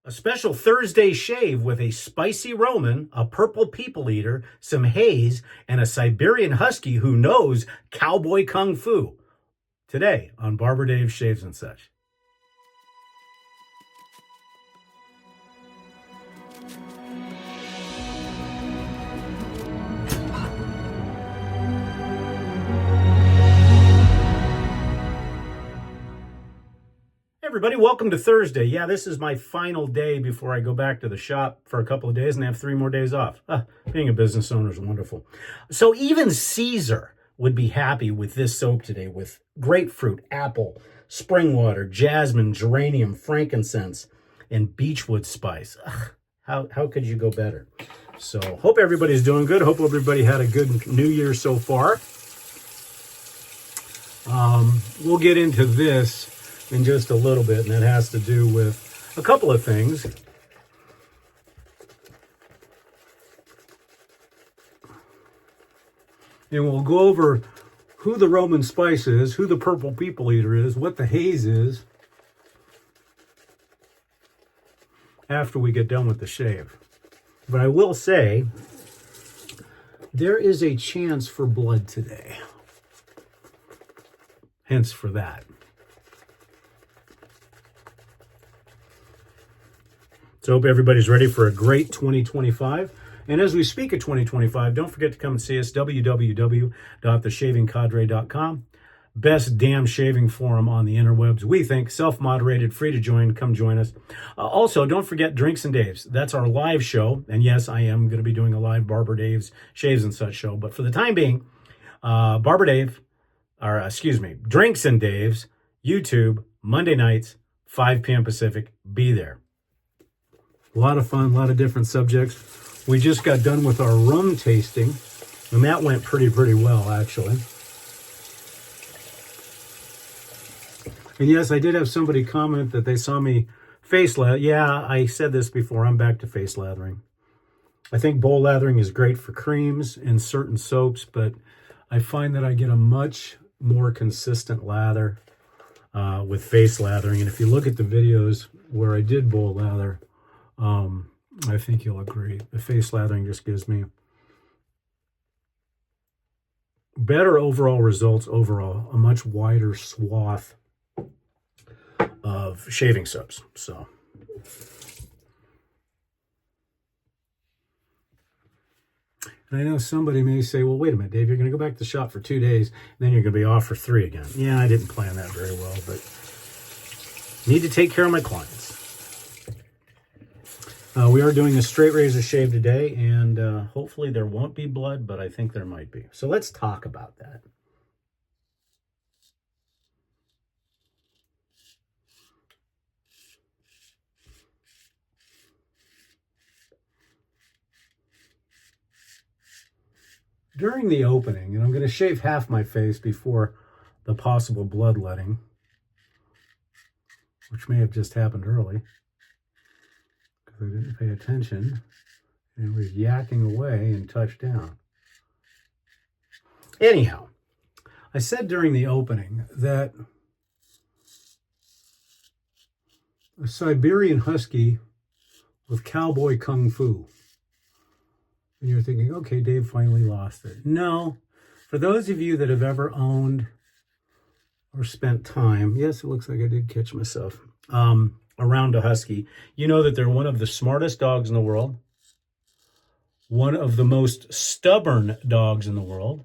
A special Thursday shave with a spicy Roman, a purple people eater, some haze, and a Siberian husky who knows cowboy kung fu. Today on Barber Dave Shaves and Such. Everybody, welcome to Thursday. Yeah, this is my final day before I go back to the shop for a couple of days and have 3 more days off. Being a business owner is wonderful. So even Caesar would be happy with this soap today with grapefruit, apple, spring water, jasmine, geranium, frankincense, and beechwood spice. How could you go better? So hope everybody's doing good. Hope everybody had a good New Year so far. We'll get into this in just a little bit, and that has to do with a couple of things. And we'll go over who the Roman spice is, who the purple people eater is, what the haze is, after we get done with the shave. But I will say, there is a chance for blood today. Hence for that. So I hope everybody's ready for a great 2025. And as we speak of 2025, don't forget to come and see us, www.theshavingcadre.com. Best damn shaving forum on the interwebs. We think self-moderated, free to join. Come join us. Also, don't forget Drinks and Daves. That's our live show. And yes, I am going to be doing a live Barber Dave's Shaves and Such show. But for the time being, Drinks and Daves, YouTube, Monday nights, 5 p.m. Pacific. Be there. A lot of fun, a lot of different subjects. We just got done with our rum tasting, and that went pretty well, actually. And yes, I did have somebody comment that they saw me face lather. Yeah, I said this before. I'm back to face lathering. I think bowl lathering is great for creams and certain soaps, but I find that I get a much more consistent lather with face lathering. And if you look at the videos where I did bowl lather, I think you'll agree. The face lathering just gives me better overall results, overall, a much wider swath of shaving soaps. So, and I know somebody may say, well, wait a minute, Dave, you're going to go back to the shop for 2 days, and then you're going to be off for 3 again. Yeah, I didn't plan that very well, but need to take care of my clients. We are doing a straight razor shave today, and hopefully there won't be blood, but I think there might be. So let's talk about that. During the opening, and I'm going to shave half my face before the possible bloodletting, which may have just happened early. I didn't pay attention and was yakking away and touched down. Anyhow, I said during the opening that a Siberian husky with cowboy kung fu. And you're thinking, okay, Dave finally lost it. No, for those of you that have ever owned or spent time, yes, it looks like I did catch myself, around a husky, you know that they're one of the smartest dogs in the world, one of the most stubborn dogs in the world,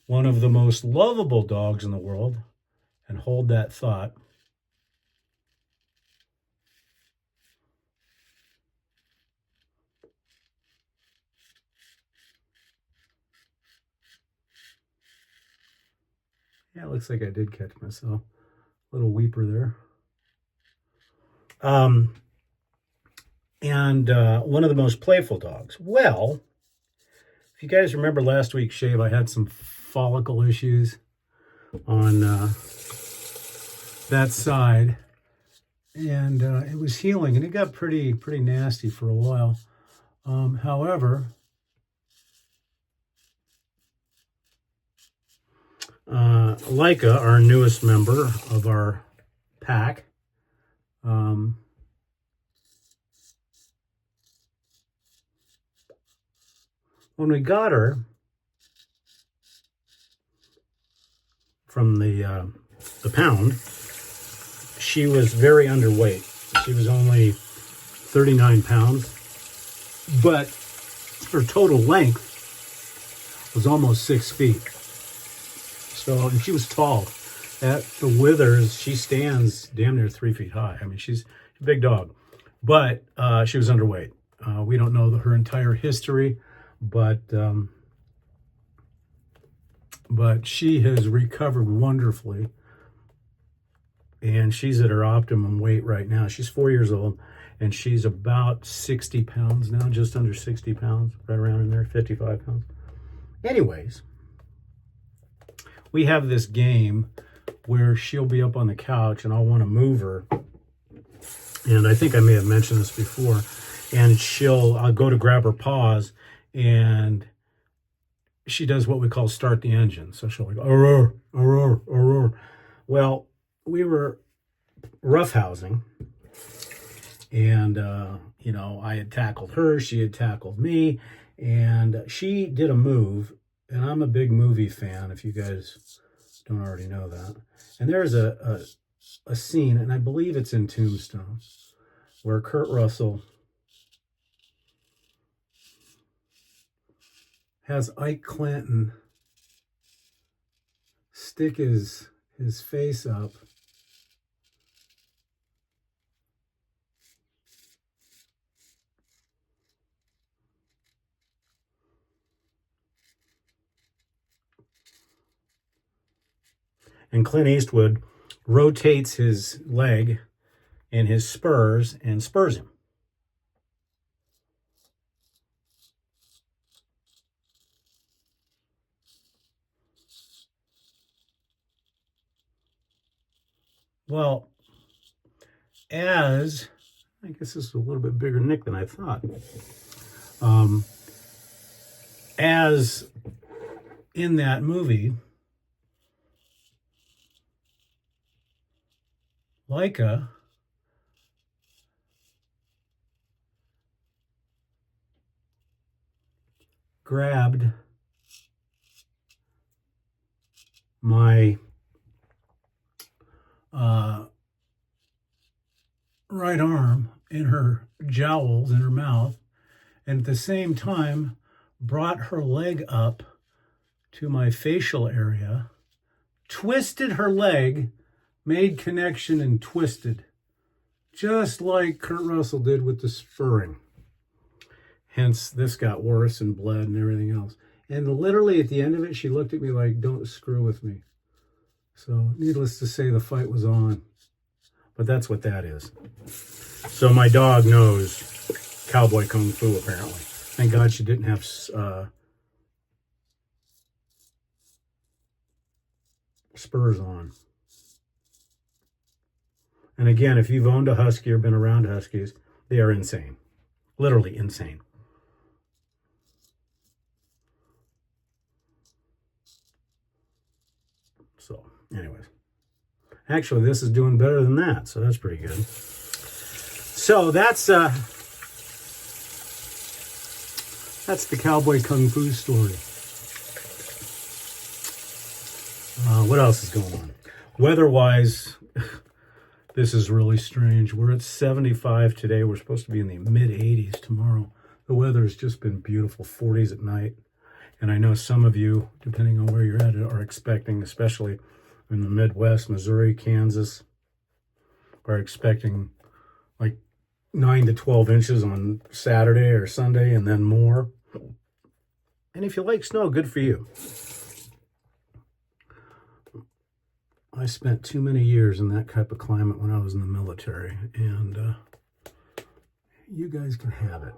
one of the most lovable dogs in the world, and hold that thought. Yeah, it looks like I did catch myself. Little weeper there. And one of the most playful dogs. Well, if you guys remember last week's shave, I had some follicle issues on that side, and it was healing, and it got pretty nasty for a while. However, Leica, our newest member of our pack, When we got her from the pound, she was very underweight. She was only 39 pounds, but her total length was almost 6 feet. So, and she was tall. At the withers, she stands damn near 3 feet high. I mean, she's a big dog, but she was underweight. We don't know her entire history, but she has recovered wonderfully, and she's at her optimum weight right now. She's 4 years old, and she's about 60 pounds now, just under 60 pounds, right around in there, 55 pounds. Anyways, we have this game where she'll be up on the couch and I'll want to move her. And I think I may have mentioned this before. And I'll go to grab her paws, and she does what we call start the engine. So she'll like, roar, roar, roar. Well, we were roughhousing, and, I had tackled her, she had tackled me, and she did a move, and I'm a big movie fan, if you guys don't already know that. And there's a scene, and I believe it's in Tombstone, where Kurt Russell has Ike Clanton stick his face up and Clint Eastwood rotates his leg and his spurs and spurs him. Well, I guess this is a little bit bigger nick than I thought. As in that movie, Leica grabbed my right arm in her jowls, in her mouth, and at the same time brought her leg up to my facial area, twisted her leg, made connection and twisted, just like Kurt Russell did with the spurring. Hence, this got worse and bled and everything else. And literally at the end of it, she looked at me like, don't screw with me. So needless to say, the fight was on. But that's what that is. So my dog knows cowboy kung fu, apparently. Thank God she didn't have spurs on. And again, if you've owned a husky or been around huskies, they are insane. Literally insane. So, anyways. Actually, this is doing better than that, so that's pretty good. So that's the cowboy kung fu story. What else is going on? Weather-wise, this is really strange. We're at 75 today. We're supposed to be in the mid-80s tomorrow. The weather has just been beautiful, 40s at night. And I know some of you, depending on where you're at, are expecting, especially in the Midwest, Missouri, Kansas, are expecting like 9 to 12 inches on Saturday or Sunday and then more. And if you like snow, good for you. I spent too many years in that type of climate when I was in the military, and you guys can have it.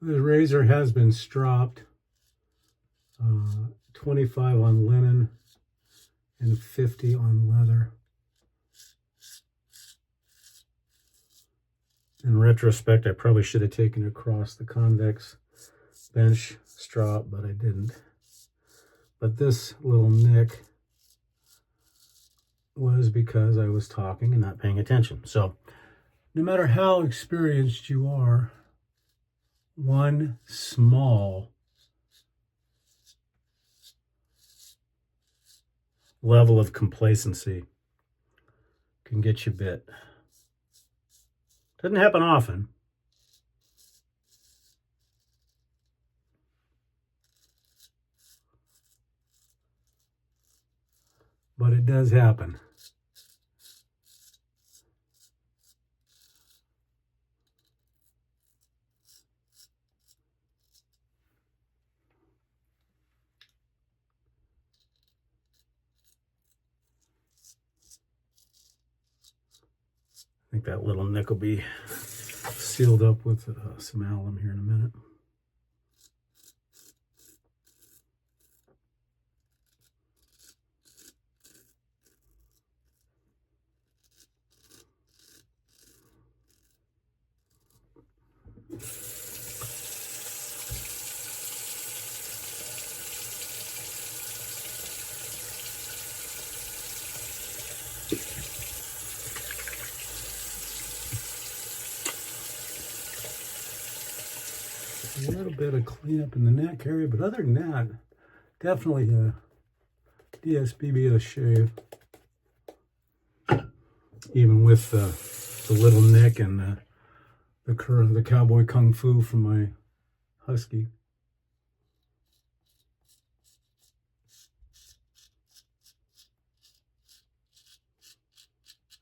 The razor has been stropped, 25 on linen and 50 on leather. In retrospect, I probably should have taken it across the convex bench strop, but I didn't. But this little nick was because I was talking and not paying attention. So no matter how experienced you are, one small level of complacency can get you bit. Doesn't happen often. But it does happen. I think that little nick will be sealed up with some alum here in a minute. A little bit of cleanup in the neck area, but other than that, definitely a DSBB shave. Even with the little nick and the cowboy kung fu from my husky.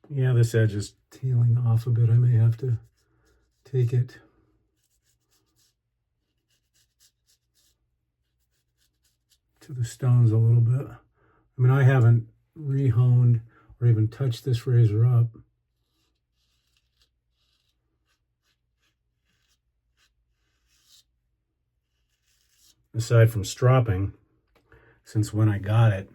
Yeah, this edge is tealing off a bit. I may have to take it to the stones a little bit. I mean, I haven't rehoned or even touched this razor up. Aside from stropping, since when I got it.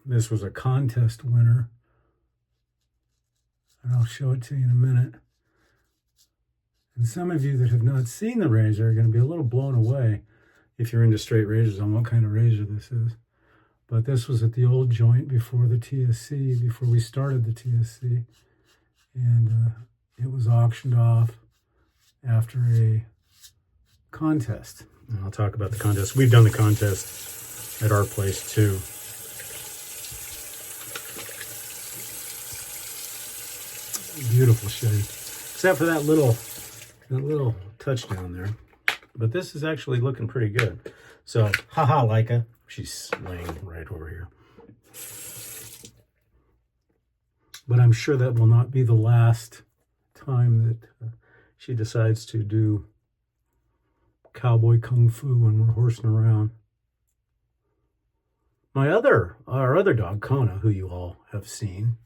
This was a contest winner. And I'll show it to you in a minute. And some of you that have not seen the razor are going to be a little blown away if you're into straight razors on what kind of razor this is. But this was at the old joint before the TSC, before we started the TSC. And it was auctioned off after a contest. And I'll talk about the contest. We've done the contest at our place too. Beautiful shade, except for that little touchdown there. But this is actually looking pretty good. So, haha, Leica. She's laying right over here. But I'm sure that will not be the last time that she decides to do cowboy kung fu when we're horsing around. Our other dog, Kona, who you all have seen.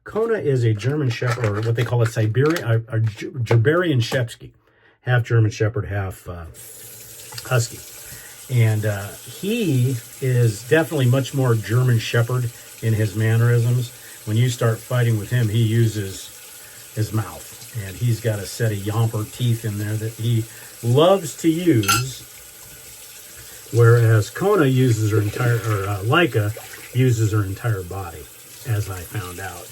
Kona is a German Shepherd, or what they call a Gerberian Shepsky, half German Shepherd, half Husky. And he is definitely much more German Shepherd in his mannerisms. When you start fighting with him, he uses his mouth. And he's got a set of yomper teeth in there that he loves to use. Whereas Kona uses her entire, or Leica uses her entire body, as I found out.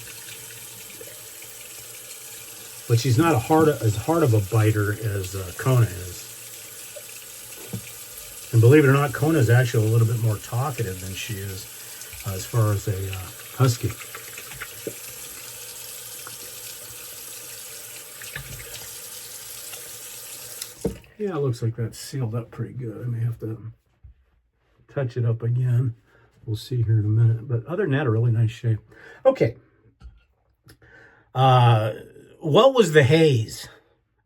But she's not as hard of a biter as Kona is. And believe it or not, Kona is actually a little bit more talkative than she is as far as a husky. Yeah, it looks like that's sealed up pretty good. I may have to touch it up again. We'll see here in a minute. But other than that, a really nice shape. Okay. What was the haze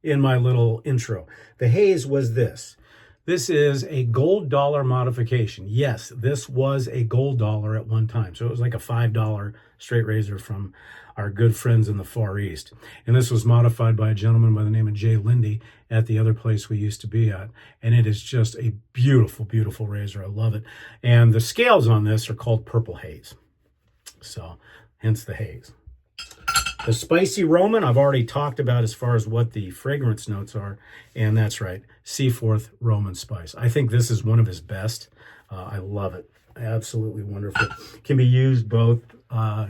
in my little intro? The haze was this. This is a gold dollar modification. Yes, this was a gold dollar at one time. So it was like a $5 straight razor from our good friends in the Far East. And this was modified by a gentleman by the name of Jay Lindy at the other place we used to be at. And it is just a beautiful, beautiful razor. I love it. And the scales on this are called Purple Haze. So hence the haze. The Spicy Roman, I've already talked about as far as what the fragrance notes are, and that's right, Seaforth Roman Spice. I think this is one of his best. I love it. Absolutely wonderful. Can be used both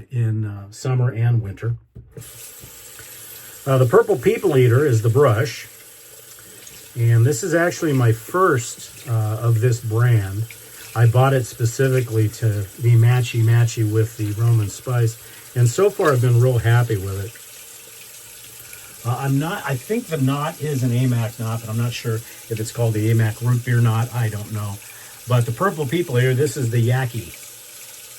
in summer and winter. The Purple People Eater is the brush, and this is actually my first of this brand. I bought it specifically to be matchy-matchy with the Roman Spice. And so far, I've been real happy with it. I think the knot is an AMAC knot, but I'm not sure if it's called the AMAC root beer knot. I don't know. But the Purple People here, this is the Yaki.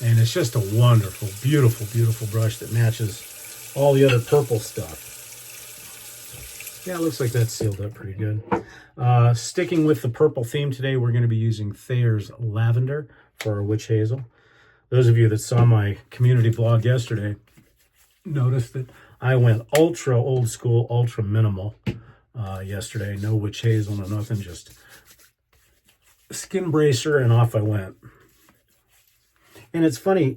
And it's just a wonderful, beautiful, beautiful brush that matches all the other purple stuff. Yeah, it looks like that's sealed up pretty good. Sticking with the purple theme today, we're going to be using Thayer's Lavender for our Witch Hazel. Those of you that saw my community blog yesterday noticed that I went ultra old school, ultra minimal yesterday. No witch hazel, no nothing, just skin bracer, and off I went. And it's funny,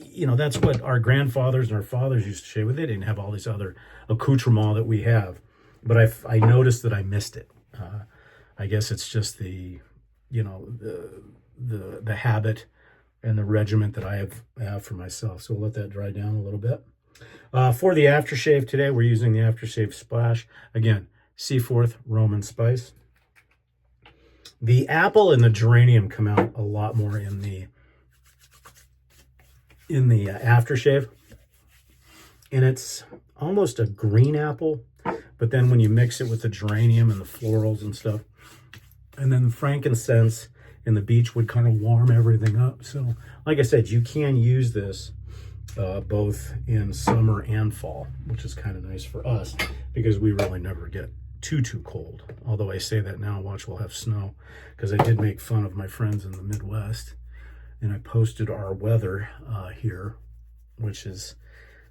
you know, that's what our grandfathers and our fathers used to shave with. They didn't have all these other accoutrements that we have. But I noticed that I missed it. I guess it's just the, you know, the habit and the regiment that I have for myself. So we'll let that dry down a little bit. For the aftershave today, we're using the Aftershave Splash. Again, Seaforth Roman Spice. The apple and the geranium come out a lot more in the aftershave. And it's almost a green apple, but then when you mix it with the geranium and the florals and stuff, and then the frankincense and the beechwood kind of warm everything up. So, like I said, you can use this both in summer and fall, which is kind of nice for us because we really never get too cold. Although I say that now, watch, we'll have snow, because I did make fun of my friends in the Midwest, and I posted our weather here, which is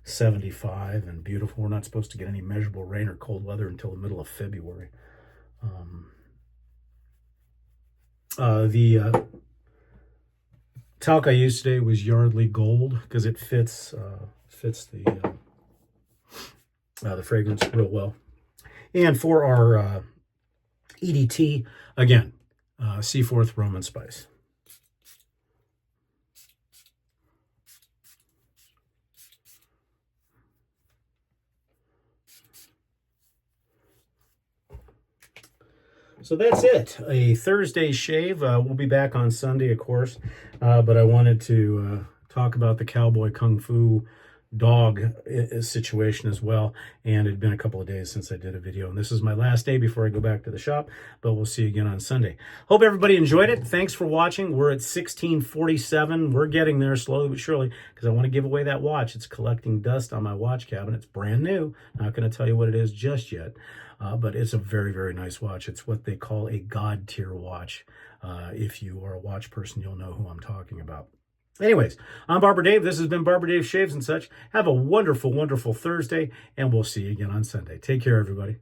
75 and beautiful. We're not supposed to get any measurable rain or cold weather until the middle of February. The talc I used today was Yardley Gold because it fits the fragrance real well. And for our EDT, again, Seaforth Roman Spice. So that's it. A Thursday shave. We'll be back on Sunday, of course. But I wanted to talk about the Cowboy Kung Fu dog situation as well. And it had been a couple of days since I did a video. And this is my last day before I go back to the shop. But we'll see you again on Sunday. Hope everybody enjoyed it. Thanks for watching. We're at 1647. We're getting there slowly but surely because I want to give away that watch. It's collecting dust on my watch cabinet. It's brand new. Not going to tell you what it is just yet. But it's a very, very nice watch. It's what they call a God tier watch. If you are a watch person, you'll know who I'm talking about. Anyways, I'm Barber Dave. This has been Barber Dave Shaves and Such. Have a wonderful, wonderful Thursday, and we'll see you again on Sunday. Take care, everybody.